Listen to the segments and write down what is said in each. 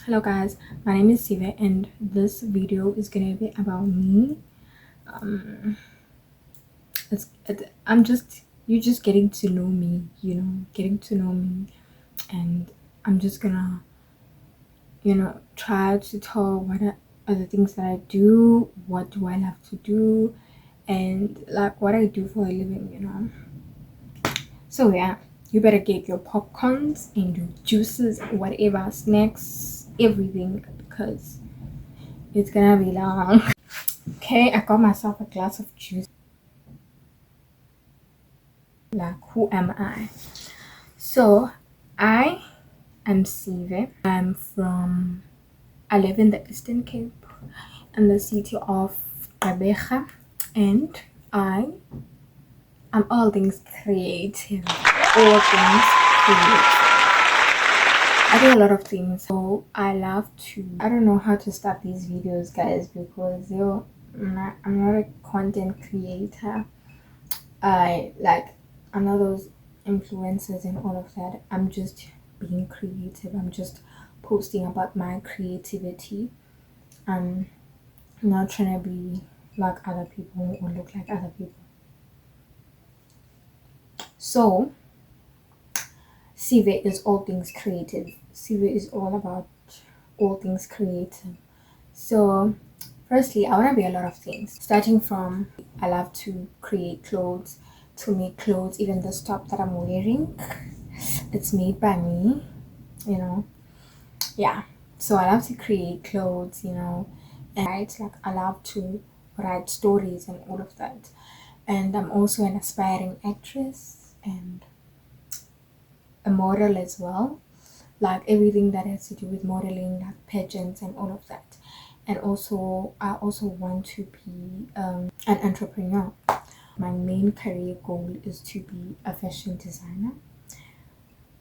Hello guys, my name is Siva and this video is gonna be about me. I'm just you just getting to know me, getting to know me, and I'm just gonna try to tell are the things that I do, what do I love to do, and like what I do for a living. So yeah, you better get your popcorns and your juices, whatever, snacks, everything, because it's gonna be long. Okay, I got myself a glass of juice. Like, who am I? So, I am Sive. I live in the Eastern Cape in the city of Gqeberha, and I'm all things creative. All things creative. I do a lot of things, so I love to. I don't know how to start these videos, guys, because I'm not a content creator. I'm not those influencers and all of that. I'm just being creative. I'm just posting about my creativity. I'm not trying to be like other people or look like other people. So CV is all things creative. CV is all about all things creative. So firstly, I want to be a lot of things. Starting from, I love to create clothes, to make clothes. Even this top that I'm wearing, it's made by me, you know. Yeah. So I love to create clothes, and I love to write stories and all of that. And I'm also an aspiring actress and a model as well. Like everything that has to do with modeling, like pageants and all of that. And also I also want to be an entrepreneur. My main career goal is to be a fashion designer,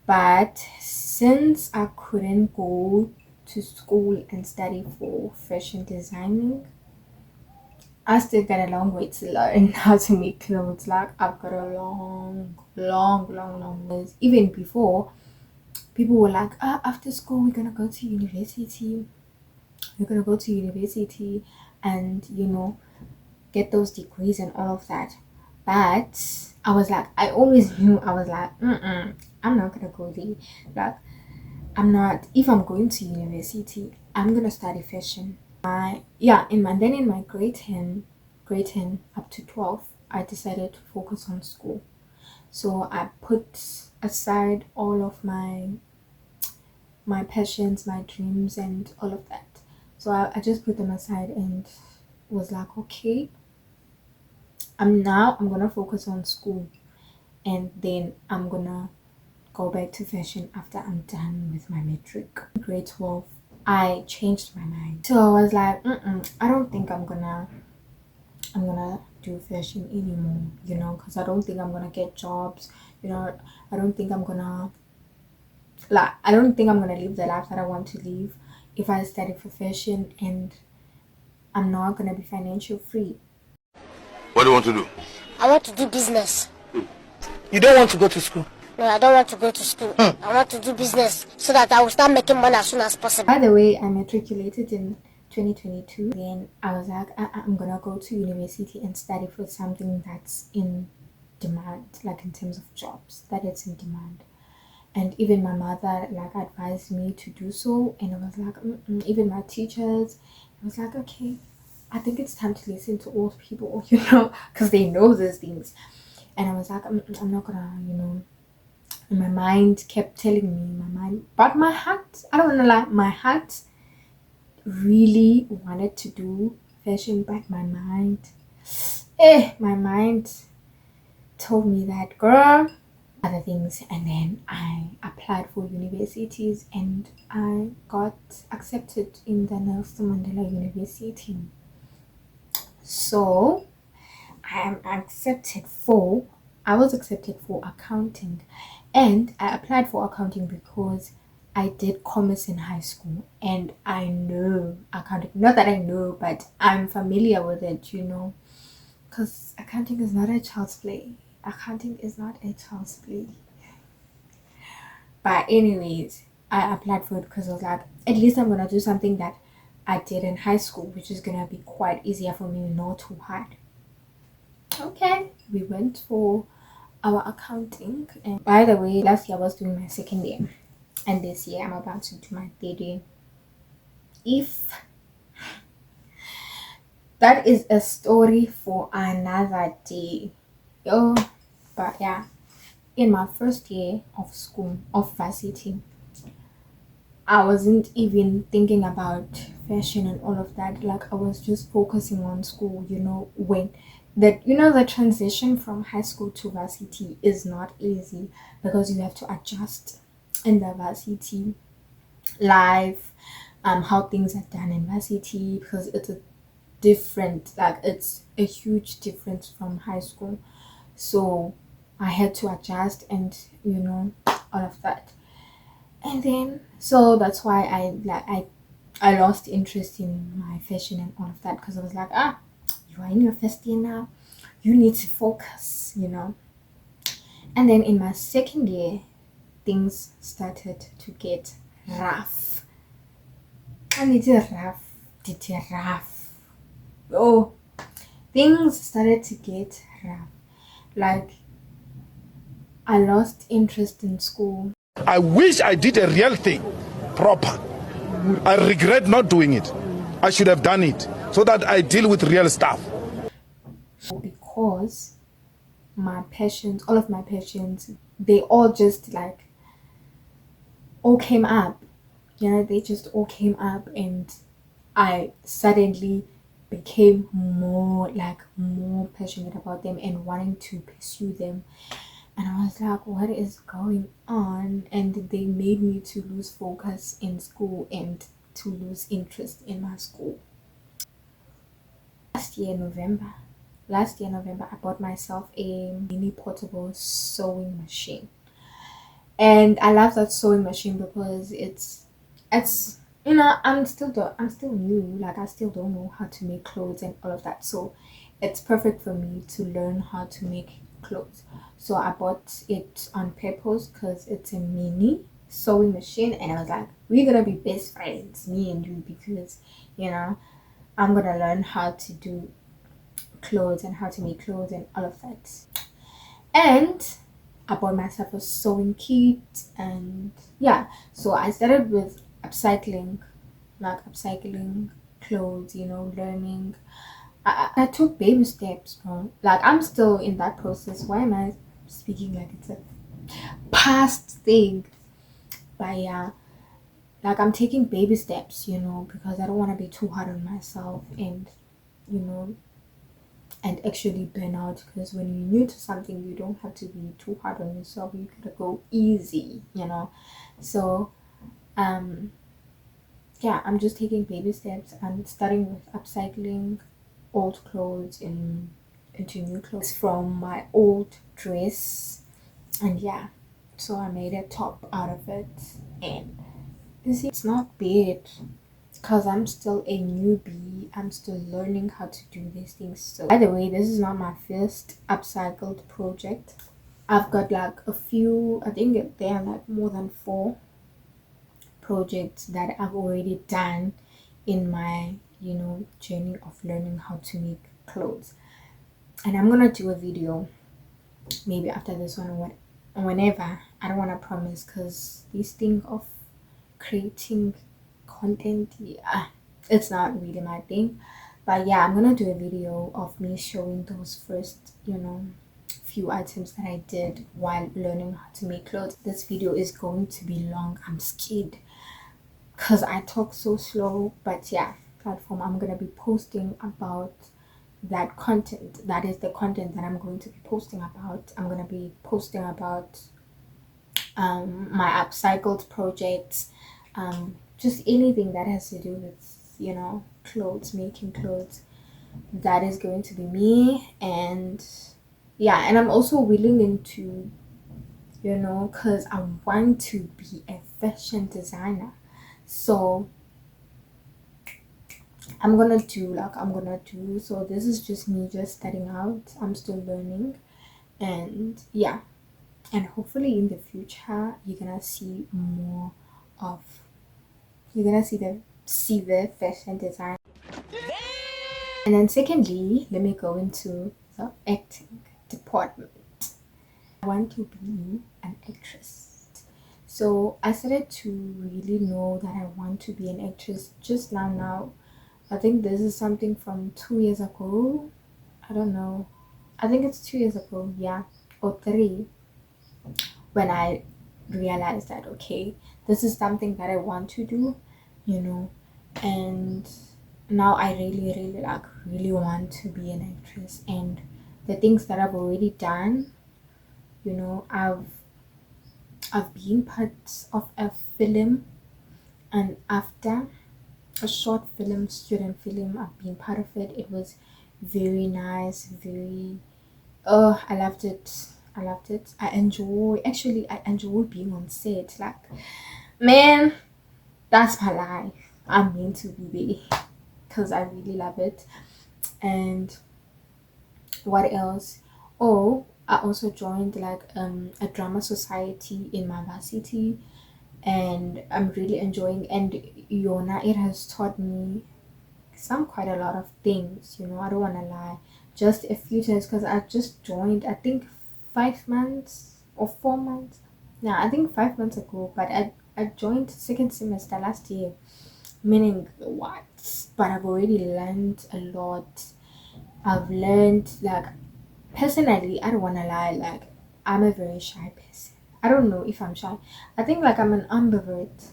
but since I couldn't go to school and study for fashion designing, I still got a long way to learn how to make clothes. Like, I've got a long ways. Even before, people were like, after school we're gonna go to university, and get those degrees and all of that. But I was like, I always knew, I was like, I'm not gonna go there. Like, I'm not. If I'm going to university, I'm gonna study fashion. In my grade 10 up to 12, I decided to focus on school. So I put aside all of my passions, my dreams, and all of that. So I just put them aside and was like, okay, I'm gonna focus on school, and then I'm gonna go back to fashion after I'm done with my matric. Grade 12, I changed my mind. So I was like, I don't think I'm gonna do fashion anymore, because I don't think I'm gonna get jobs. I don't think I'm gonna live the life that I want to live if I study for fashion and I'm not gonna be financial free. What do you want to do? I want to do business. You don't want to go to school? No, I don't want to go to school. I want to do business so that I will start making money as soon as possible. By the way, I matriculated in 2022. Then I was like, I'm gonna go to university and study for something that's in demand, like in terms of jobs, that it's in demand. And even my mother advised me to do so, and I was like, even my teachers, I was like, okay, I think it's time to listen to old people, because they know these things. And I was like, I'm not gonna, and my mind kept telling me, but my heart, I don't wanna lie, my heart really wanted to do fashion, but my mind told me that, girl, other things. And then I applied for universities and I got accepted in the Nelson Mandela University. So I was accepted for accounting, and I applied for accounting because I did commerce in high school and I know accounting. Not that I know, but I'm familiar with it, because accounting is not a child's play. Accounting is not a child's play. But anyways, I applied for it because I was like, at least I'm gonna do something that I did in high school, which is gonna be quite easier for me, not too hard. Okay, we went for our accounting, and by the way, last year I was doing my second year, and this year I'm about to do my third year. If that is a story for another day. Oh, but yeah, in my first year of school, of varsity, I wasn't even thinking about fashion and all of that. Like I was just focusing on school, when the transition from high school to varsity is not easy because you have to adjust in the varsity life, how things are done in varsity because it's a different, like it's a huge difference from high school. So I had to adjust and all of that. And then so that's why I lost interest in my fashion and all of that because I was like, you are in your first year now, you need to focus. And then in my second year, things started to get rough. And it's rough. Oh, things started to get rough. Like I lost interest in school. I wish I did a real thing, proper. I regret not doing it. I should have done it so that I deal with real stuff. Because my passions, all of my passions, they all just like all came up. They just all came up, and I suddenly became more passionate about them and wanting to pursue them. And I was like, what is going on? And they made me to lose focus in school and to lose interest in my school. Last year November, I bought myself a mini portable sewing machine. And I love that sewing machine because it's I'm still new, like I still don't know how to make clothes and all of that. So it's perfect for me to learn how to make clothes. So I bought it on purpose because it's a mini sewing machine, and I was like, we're gonna be best friends, me and you, because I'm gonna learn how to do clothes and how to make clothes and all of that. And I bought myself a sewing kit, and yeah, so I started with upcycling clothes, learning. I took baby steps, bro. Like I'm still in that process. Why am I speaking like it's a past thing? But yeah, like I'm taking baby steps, because I don't want to be too hard on myself and you know and actually burn out, because when you're new to something you don't have to be too hard on yourself, you gotta go easy. So yeah, I'm just taking baby steps. I'm starting with upcycling old clothes into new clothes from my old dress. And yeah, so I made a top out of it, and you see, it's not bad because I'm still a newbie. I'm still learning how to do these things. So by the way, this is not my first upcycled project. I've got like a few, I think there are like more than 4 projects that I've already done in my journey of learning how to make clothes. And I'm gonna do a video maybe after this one, or whenever. I don't want to promise because this thing of creating content, yeah, it's not really my thing. But yeah, I'm gonna do a video of me showing those first few items that I did while learning how to make clothes. This video is going to be long. I'm scared because I talk so slow. But yeah, platform I'm gonna be posting about that content. That is the content that I'm going to be posting about. I'm gonna be posting about my upcycled projects, just anything that has to do with clothes, making clothes. That is going to be me. And yeah, and I'm also willing into because I want to be a fashion designer. So I'm gonna do so. This is just me just starting out. I'm still learning. And yeah, and hopefully in the future you're gonna see more of, you're gonna see the fashion design. And then secondly, let me go into the acting department. I want to be an actress. So I started to really know that I want to be an actress just now. I think this is something from 2 years ago. I don't know. I think it's 2 years ago, yeah, or 3, when I realized that okay, this is something that I want to do, you know, and now I really want to be an actress. And the things that I've already done, you know, I've been part of a film, and after a short film, student film, I've been part of it. It was very nice, very, oh, I loved it. I loved it. I enjoy being on set. Like, man, that's my life. I'm meant to be there because I really love it. And what else? Oh, I also joined like a drama society in my varsity, and I'm really enjoying. And Yona, it has taught me quite a lot of things. You know, I don't want to lie, just a few times, because I just joined. I think 5 months or 4 months. Yeah, I think 5 months ago. But I joined second semester last year, meaning what? But I've already learned a lot. I've learned, like, personally, I don't want to lie, like, I'm a very shy person. I don't know if I'm shy. I think like I'm an ambivert,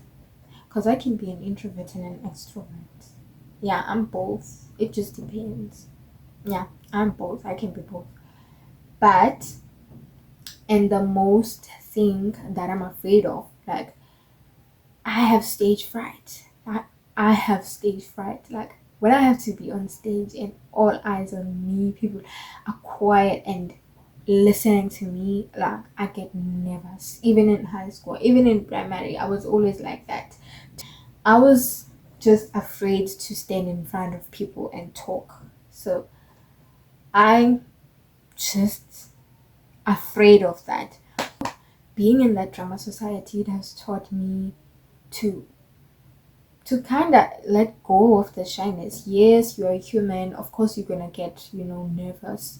because I can be an introvert and an extrovert. Yeah, I'm both. It just depends. Yeah, I'm both. I can be both. But, and the most thing that I'm afraid of, like, I have stage fright. I have stage fright. Like, when I have to be on stage and all eyes on me, people are quiet and listening to me, like, I get nervous. Even in high school, even in primary, I was always like that. I was just afraid to stand in front of people and talk. So I'm just afraid of that. Being in that drama society, it has taught me to kind of let go of the shyness. Yes, you're a human. Of course, you're gonna get, nervous.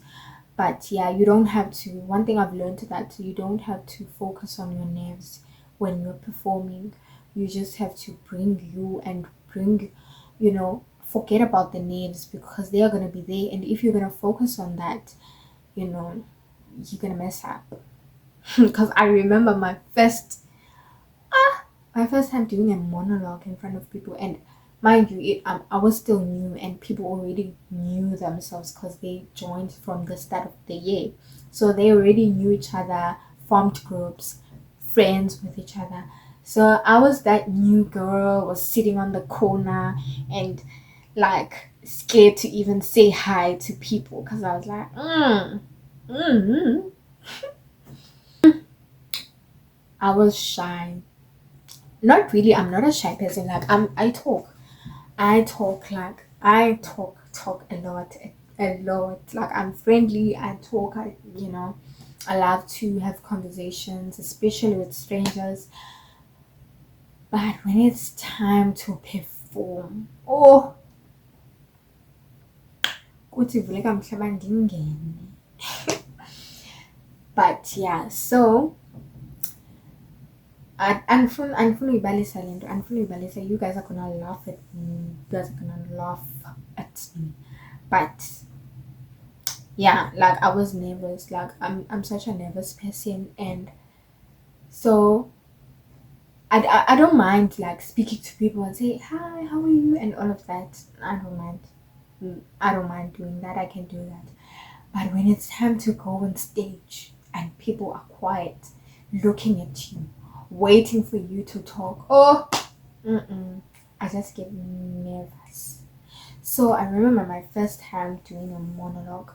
But yeah, you don't have to. One thing I've learned that you don't have to focus on your nerves when you're performing. You just have to bring you and bring, forget about the nerves, because they are gonna be there. And if you're gonna focus on that, you're gonna mess up. Because I remember my first time doing a monologue in front of people, and mind you, I was still new, and people already knew themselves because they joined from the start of the year, so they already knew each other, formed groups, friends with each other. So I was that new girl, was sitting on the corner and like scared to even say hi to people, because I was like, I was shy. Not really. I'm not a shy person. Like, I talk. I talk a lot, a lot. Like, I'm friendly. I talk. I love to have conversations, especially with strangers. But when it's time to perform, oh, kuthi vuleka mhlaba ndingene. But yeah, so andifuna uyibalisa le nto, andifuna uyibalisa. You guys are gonna laugh at me. You guys are gonna laugh at me. But yeah, like, I was nervous. Like, I'm such a nervous person, and so I don't mind, like, speaking to people and say hi, how are you, and all of that. I don't mind. I don't mind doing that. I can do that. But when it's time to go on stage and people are quiet, looking at you, waiting for you to talk, oh, I just get nervous. So I remember my first time doing a monologue.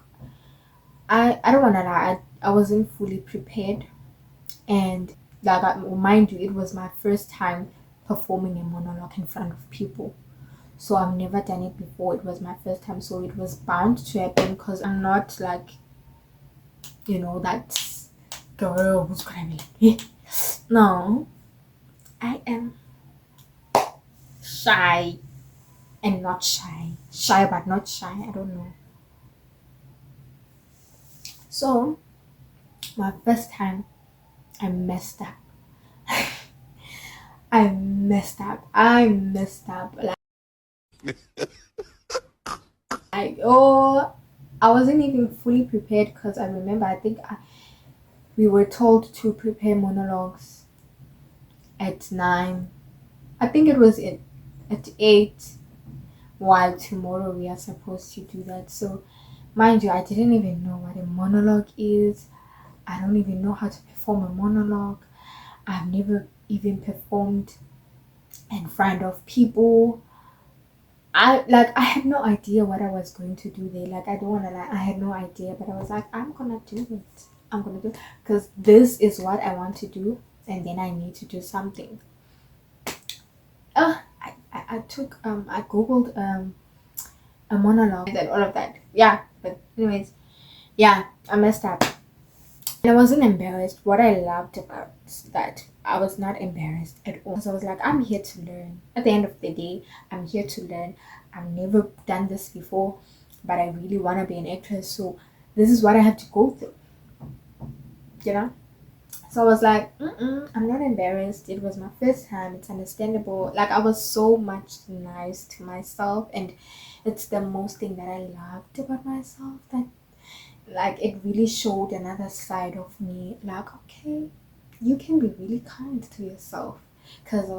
I don't want to lie, I wasn't fully prepared, and like, mind you, it was my first time performing a monologue in front of people. So I've never done it before. It was my first time, so it was bound to happen, because I'm not like, that girl who's gonna be like, no, I am shy and not shy. Shy but not shy. I don't know. So, my first time, I messed up. I messed up. Oh, I wasn't even fully prepared because I remember, we were told to prepare monologues at 9. I think it was at 8, while tomorrow we are supposed to do that. So, mind you, I didn't even know what a monologue is. I don't even know how to perform a monologue. I've never even performed in front of people. I had no idea what I was going to do there. Like, I don't want to lie, I had no idea, but I was like, I'm gonna do it. I'm gonna do it because this is what I want to do, and then I need to do something. I googled a monologue and all of that. Yeah, but anyways, yeah, I messed up. And I wasn't embarrassed. What I loved about that, I was not embarrassed at all. So I was like, I'm here to learn. At the end of the day, I'm here to learn. I've never done this before, but I really want to be an actress. So this is what I have to go through. You know? So I was like, I'm not embarrassed. It was my first time. It's understandable. Like, I was so much nice to myself. And it's the most thing that I loved about myself, that like it really showed another side of me, like, okay, you can be really kind to yourself. Because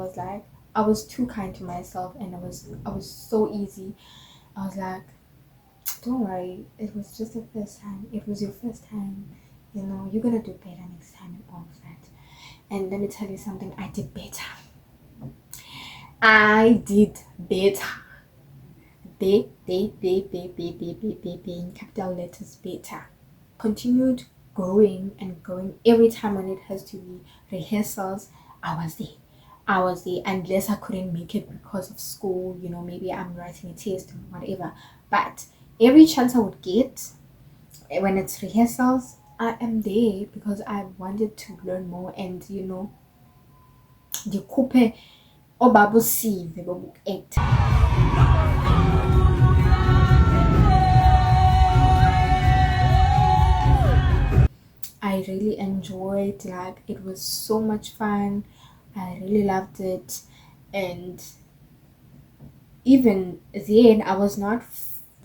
I was too kind to myself, and I was so easy. I was like, don't worry, it was just the first time. It was your first time, you're gonna do better next time and all of that. And let me tell you something, I did better. In capital letters, better. Continued growing and growing. Every time when it has to be rehearsals, I was there. Unless I couldn't make it because of school, maybe I'm writing a test or whatever. But every chance I would get, when it's rehearsals, I am there because I wanted to learn more. And the coupe obabu see the book 8. I really enjoyed, like, it was so much fun. I really loved it. And even then, I was not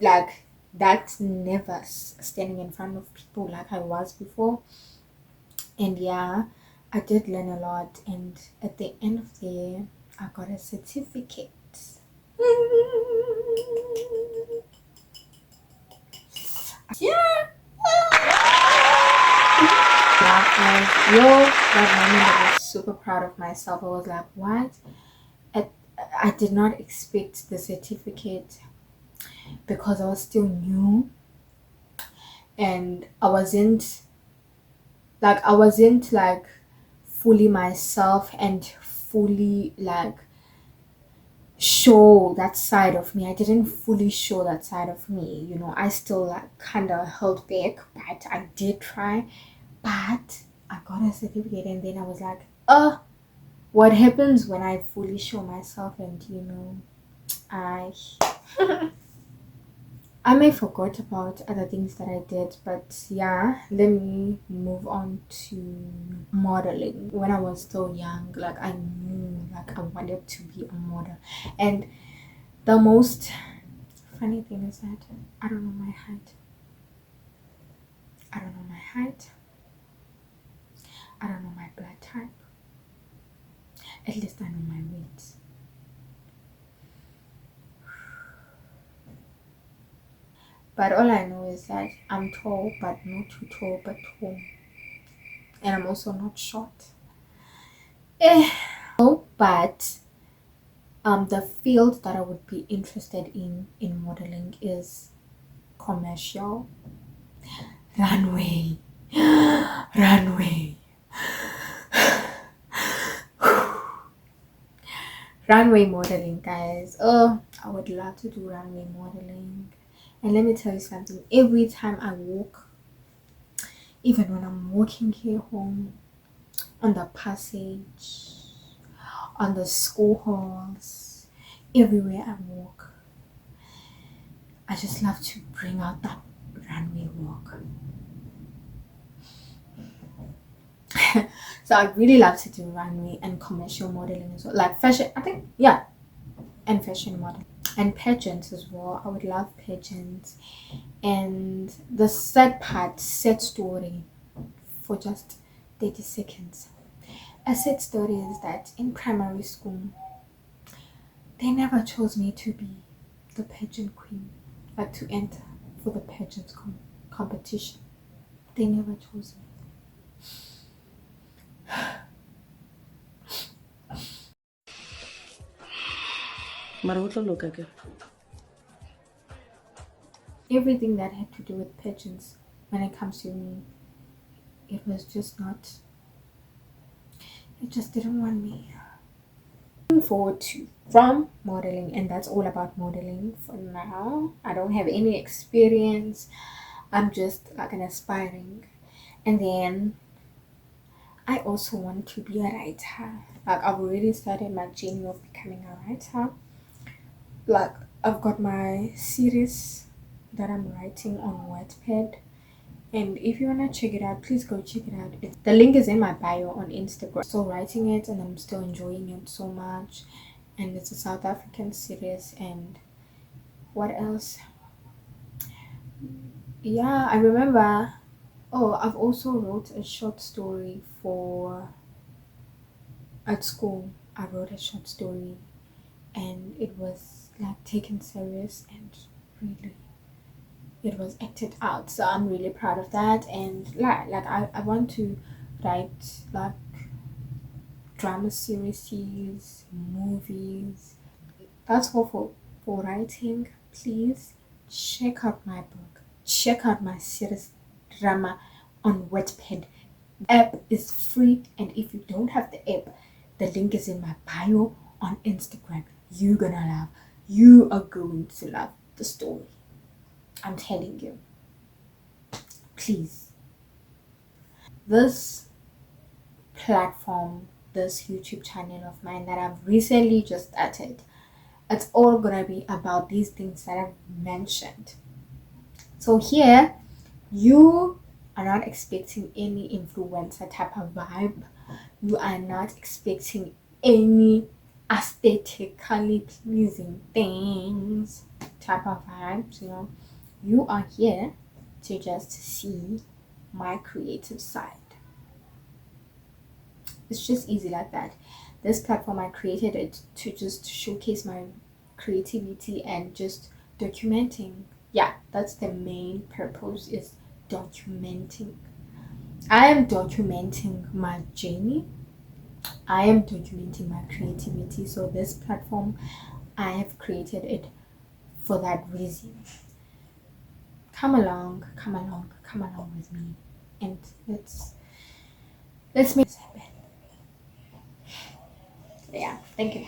like that nervous standing in front of people like I was before. And yeah, I did learn a lot. And at the end of the year, I got a certificate. Yeah. That moment I was super proud of myself. I was like, what? I did not expect the certificate because I was still new, and I wasn't like fully myself and fully like show that side of me. I didn't fully show that side of me. I still like kind of held back, but I did try. But I got a certificate, and then I was like, what happens when I fully show myself? And I I may forgot about other things that I did, but yeah, let me move on to modeling. When I was still young, like, I knew like I wanted to be a model. And the most funny thing is that I don't know my height. I don't know my height. I don't know my blood type. At least I know my weight. But all I know is that I'm tall, but not too tall, but tall. And I'm also not short. But the field that I would be interested in modeling is commercial. Runway. Runway. Runway modeling, guys. Oh, I would love to do runway modeling. And let me tell you something, every time I walk, even when I'm walking here home, on the passage, on the school halls, everywhere I walk. I just love to bring out that runway walk. So I really love to do runway and commercial modeling as well, like fashion, I think, yeah, and fashion modeling and pageants as well. I would love pageants. And the sad part, sad story for just 30 seconds. A sad story is that in primary school, they never chose me to be the pageant queen, like to enter for the pageant competition. They never chose me. Everything that had to do with pageants, when it comes to me, it was just not, it just didn't want me. Looking forward to from modeling, and that's all about modeling for now. I don't have any experience. I'm just like an aspiring. And then I also want to be a writer. Like I've already started my journey of becoming a writer. Like I've got my series that I'm writing on Wattpad, and if you wanna check it out, please go check it out. The link is in my bio on Instagram. Still writing it, and I'm still enjoying it so much. And it's a South African series. And what else? Yeah, I remember. Oh, I've also wrote a short story for at school. I wrote a short story, and it was like taken serious, and really it was acted out. So I'm really proud of that. And like I want to write like drama series, movies. That's all for writing. Please check out my book, check out my series drama on Wattpad. App is free, and if you don't have the app, the link is in my bio on Instagram. You are going to love the story. I'm telling you. Please. This platform, this YouTube channel of mine that I've recently just started, it's all gonna be about these things that I've mentioned. So here, you are not expecting any influencer type of vibe. You are not expecting any aesthetically pleasing things type of vibes, you know. You are here to just see my creative side. It's just easy like that. This platform, I created it to just showcase my creativity and just documenting. Yeah, that's the main purpose, is documenting. I am documenting my journey. I am documenting my creativity. So this platform, I have created it for that reason. Come along with me, and let's make this happen. Yeah, thank you.